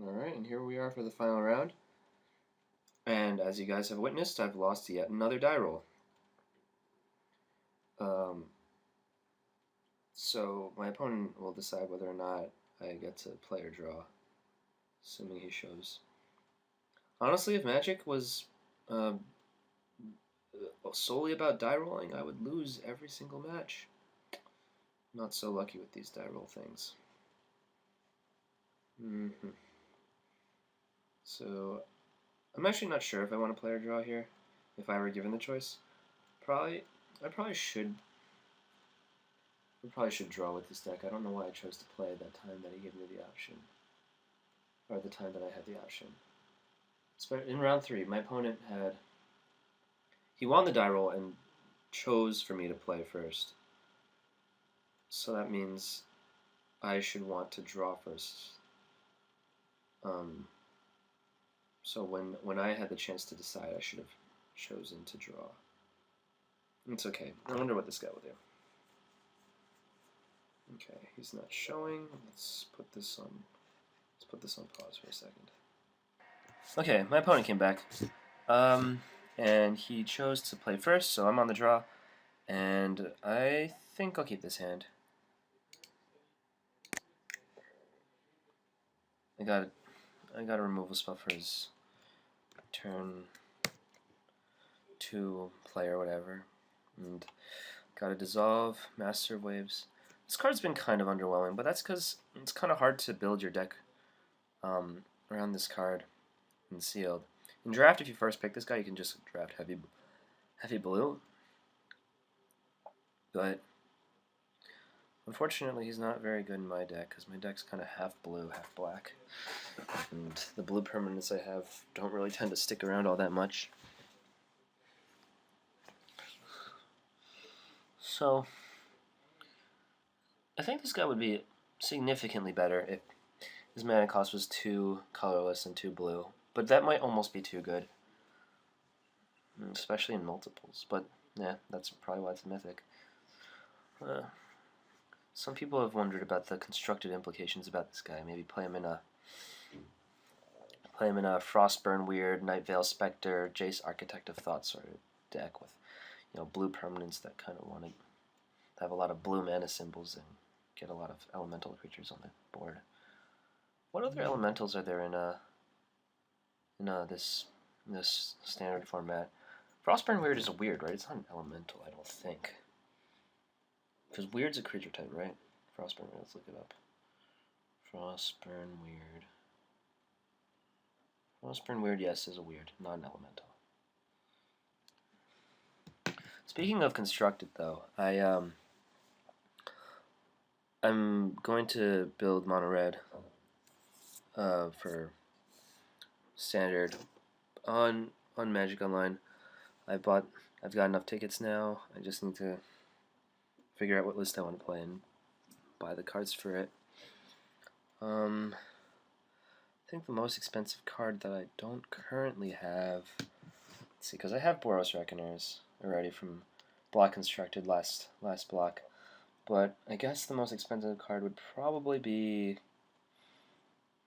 Alright, and here we are for the final round. And as you guys have witnessed, I've lost yet another die roll. So my opponent will decide whether or not I get to play or draw, assuming he shows. Honestly, if Magic was solely about die rolling, I would lose every single match. Not so lucky with these die roll things. So I'm actually not sure if I want to play or draw here. If I were given the choice, I probably should draw with this deck. I don't know why I chose to play that time that he gave me the option, or the time that I had the option. In round 3, my opponent he won the die roll and chose for me to play first. So that means I should want to draw first. So when I had the chance to decide, I should have chosen to draw. It's okay. I wonder what this guy will do. Okay, he's not showing. Let's put this on pause for a second. Okay, my opponent came back. And he chose to play first, so I'm on the draw. And I think I'll keep this hand. I got a removal spell for his turn 2 play or whatever. And got a dissolve, Master of Waves. This card's been kind of underwhelming, but that's because it's kind of hard to build your deck around this card in sealed. In draft, if you first pick this guy, you can just draft heavy blue. But unfortunately, he's not very good in my deck because my deck's kind of half blue, half black. And the blue permanents I have don't really tend to stick around all that much. So I think this guy would be significantly better if his mana cost was 2 colorless and 2 blue. But that might almost be too good, especially in multiples. But yeah, that's probably why it's mythic. Some people have wondered about the constructed implications about this guy. Maybe play him in a Frostburn Weird, Night Veil Spectre, Jace Architect of Thought sort of deck with blue permanents that kind of want to have a lot of blue mana symbols and get a lot of elemental creatures on the board. What other elementals are there in this standard format? Frostburn Weird is a weird, right? It's not an elemental, I don't think. Because Weird's a creature type, right? Frostburn Weird, let's look it up. Frostburn Weird. Frostburn Weird, yes, is a weird, not an elemental. Speaking of constructed, though, I'm going to build mono red for standard on Magic Online. I've got enough tickets now. I just need to figure out what list I want to play and buy the cards for it. I think the most expensive card that I don't currently have, let's see, because I have Boros Reckoners already from block constructed last block, but I guess the most expensive card would probably be,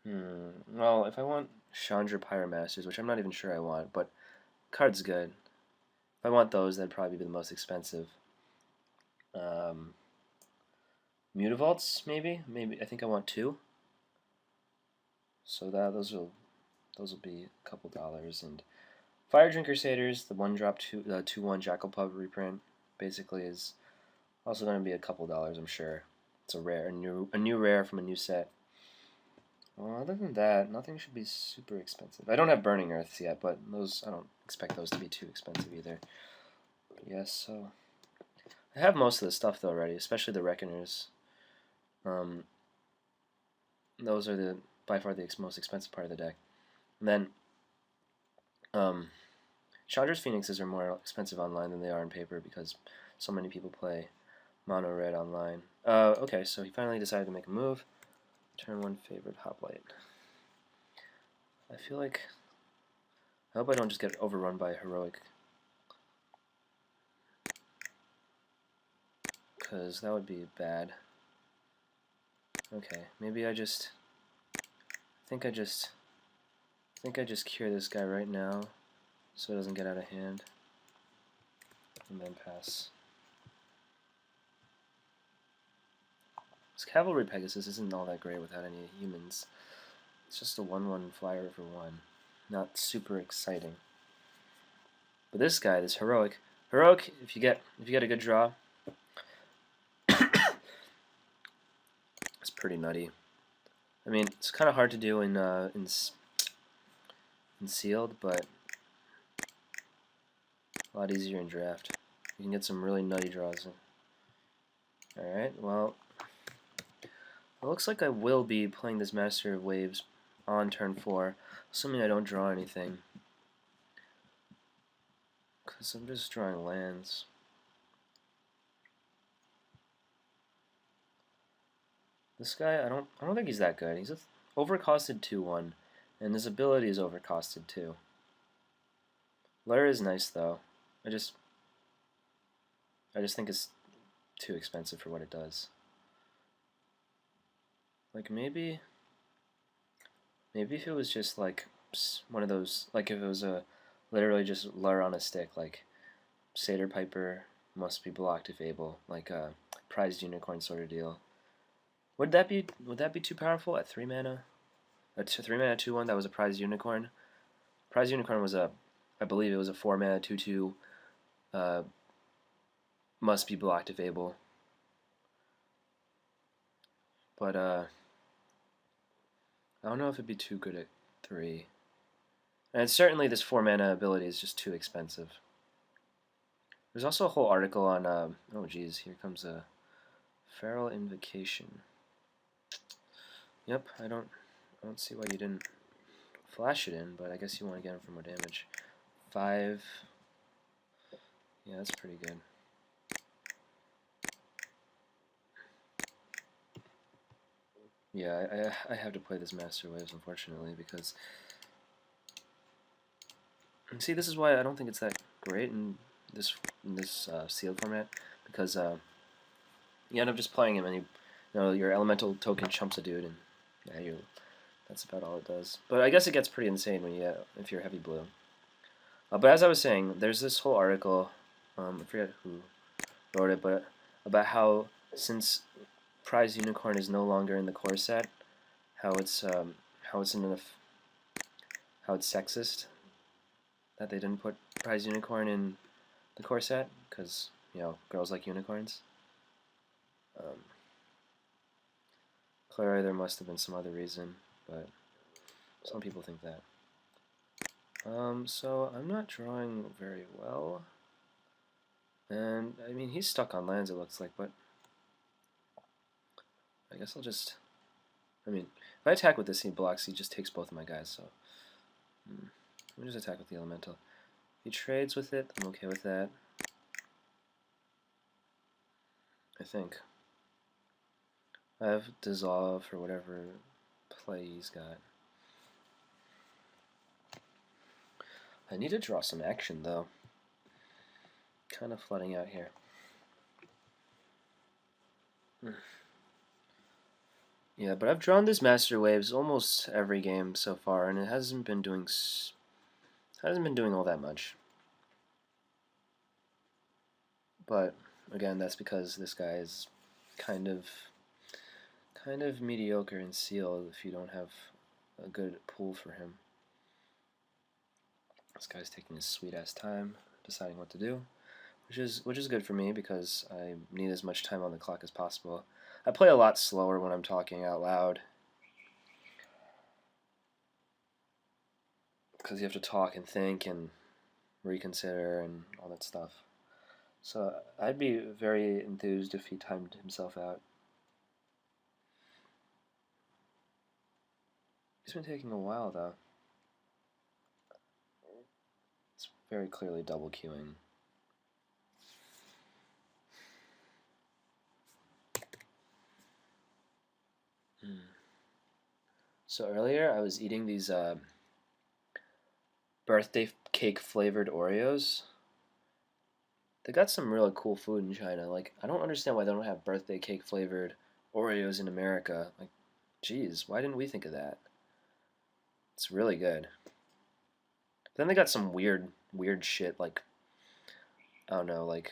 well, if I want Chandra Pyromasters, which I'm not even sure I want, but card's good. If I want those, that'd probably be the most expensive. Mutavaults, maybe. I think I want 2. So those will be a couple dollars. And Fire Drink Crusaders, the 1-drop 2/1 Jackal Pub reprint, basically is also going to be a couple dollars, I'm sure. It's a new rare from a new set. Well, other than that, nothing should be super expensive. I don't have Burning Earths yet, but those I don't expect those to be too expensive either. But yes, so I have most of the stuff though already, especially the Reckoners. Those are by far the most expensive part of the deck. And then Chandra's Phoenixes are more expensive online than they are in paper because so many people play mono red online. Okay, so he finally decided to make a move. Turn 1 favored Hoplite. I feel like I hope I don't just get overrun by Heroic, because that would be bad. Okay, maybe I think I just cure this guy right now so it doesn't get out of hand. And then pass. This Cavalry Pegasus isn't all that great without any humans. It's just a 1/1 flyer for 1. Not super exciting. But this guy, this heroic, if you get a good draw, it's pretty nutty. I mean, it's kind of hard to do in sealed, but a lot easier in draft. You can get some really nutty draws. Alright, well, it looks like I will be playing this Master of Waves on turn 4, assuming I don't draw anything. Because I'm just drawing lands. This guy, I don't think he's that good. He's overcosted 2/1, and his ability is overcosted too. Lair is nice though. I just think it's too expensive for what it does. Like maybe if it was just like one of those, like if it was a literally just Lair on a stick, like Satyr Piper must be blocked if able, like a prized unicorn sort of deal. Would that be too powerful at 3 mana? A 3 mana 2/1 that was a prized unicorn. Prized unicorn was I believe it was a 4 mana 2/2. Must be blocked if able. But I don't know if it'd be too good at 3. And certainly this 4 mana ability is just too expensive. There's also a whole article on oh geez, here comes a Feral Invocation. Yep, I don't see why you didn't flash it in, but I guess you want to get him for more damage. 5. Yeah, that's pretty good. Yeah, I have to play this Master Waves, unfortunately, because... And see, this is why I don't think it's that great in this sealed format, because you end up just playing him, and your elemental token chumps a dude, and yeah, that's about all it does. But I guess it gets pretty insane when if you're heavy blue. But as I was saying, there's this whole article, I forget who wrote it, but about how since Prize Unicorn is no longer in the core set, how it's sexist that they didn't put Prize Unicorn in the core set because girls like unicorns. Clearly there must have been some other reason, but some people think that. So I'm not drawing very well, and I mean he's stuck on lands it looks like, but I guess I'll just, I mean if I attack with this he blocks, he just takes both of my guys, so let me just attack with the elemental. If he trades with it, I'm okay with that, I think. I have dissolve for whatever play he's got. I need to draw some action though. Kind of flooding out here. Yeah, but I've drawn this Master Waves almost every game so far, and it hasn't been doing all that much. But again, that's because this guy is kind of mediocre in sealed if you don't have a good pool for him. This guy's taking his sweet ass time deciding what to do, which is good for me because I need as much time on the clock as possible. I play a lot slower when I'm talking out loud because you have to talk and think and reconsider and all that stuff. So I'd be very enthused if he timed himself out. He's been taking a while though. It's very clearly double queuing. So earlier I was eating these birthday cake flavored Oreos. They got some really cool food in China. Like, I don't understand why they don't have birthday cake flavored Oreos in America. Like, geez, why didn't we think of that? It's really good. Then they got some weird shit like, I don't know, like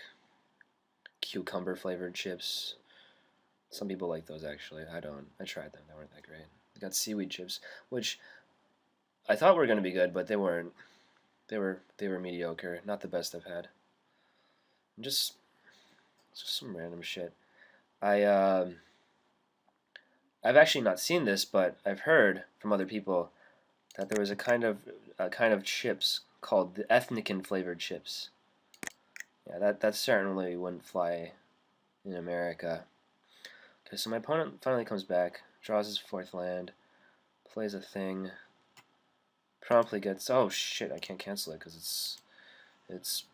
cucumber flavored chips. Some people like those actually. I don't. I tried them. They weren't that great. They got seaweed chips, which I thought were gonna be good, but they weren't. They were mediocre. Not the best I've had. Just some random shit. I I've actually not seen this, but I've heard from other people that there was a kind of chips called the ethnican flavored chips. Yeah, that certainly wouldn't fly in America. Okay, so my opponent finally comes back, draws his fourth land, plays a thing, promptly gets, oh shit, I can't cancel it because it's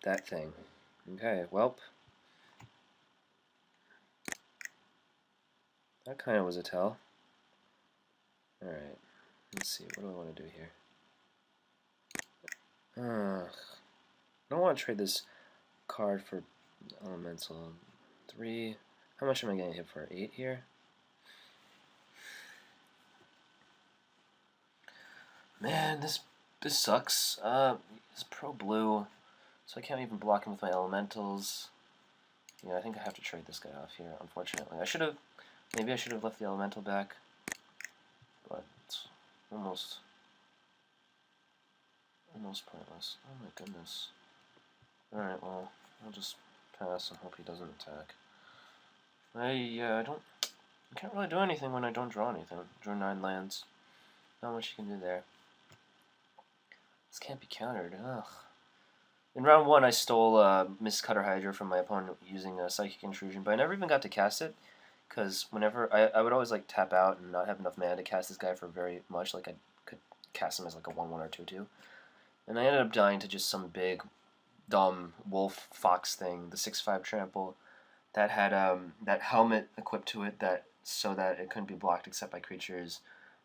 that thing. Okay, welp. That kind of was a tell. Alright, let's see, what do I want to do here? I don't want to trade this card for elemental. 3. How much am I getting hit for? 8 here? Man, this sucks. It's pro blue, so I can't even block him with my elementals. Yeah, I think I have to trade this guy off here, unfortunately. Maybe I should have left the elemental back, but it's almost pointless. Oh my goodness. Alright, well, I'll just pass and hope he doesn't attack. I can't really do anything when I don't draw anything. Draw 9 lands. Not much you can do there. This can't be countered. Ugh. In round 1, I stole Miss Cutter Hydra from my opponent using a Psychic Intrusion, but I never even got to cast it, because whenever I would always like tap out and not have enough mana to cast this guy for very much. Like I could cast him as like a 1/1 or 2/2, and I ended up dying to just some big, dumb wolf fox thing, the 6/5 trample, that had that helmet equipped to it so that it couldn't be blocked except by creatures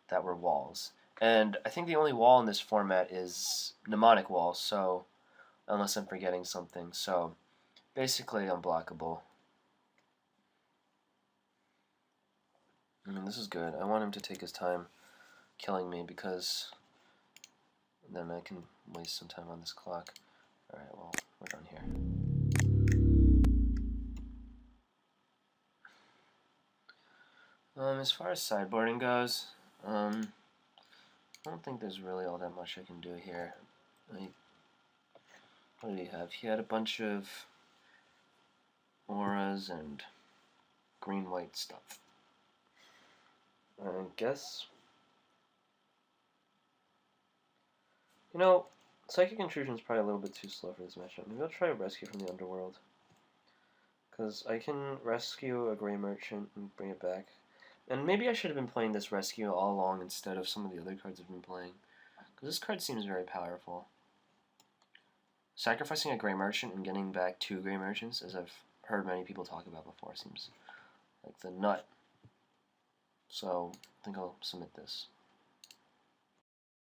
that were walls. And I think the only wall in this format is Mnemonic Wall, so unless I'm forgetting something. So basically unblockable. I mean, this is good. I want him to take his time killing me because then I can waste some time on this clock. Alright, well, we're done here. As far as sideboarding goes, I don't think there's really all that much I can do here. What did he have? He had a bunch of auras and green-white stuff. I guess, Psychic Intrusion is probably a little bit too slow for this matchup. Maybe I'll try a Rescue from the Underworld, because I can rescue a Grey Merchant and bring it back. And maybe I should have been playing this Rescue all along instead of some of the other cards I've been playing, because this card seems very powerful. Sacrificing a Grey Merchant and getting back 2 Grey Merchants, as I've heard many people talk about before, seems like the nut. So I think I'll submit this.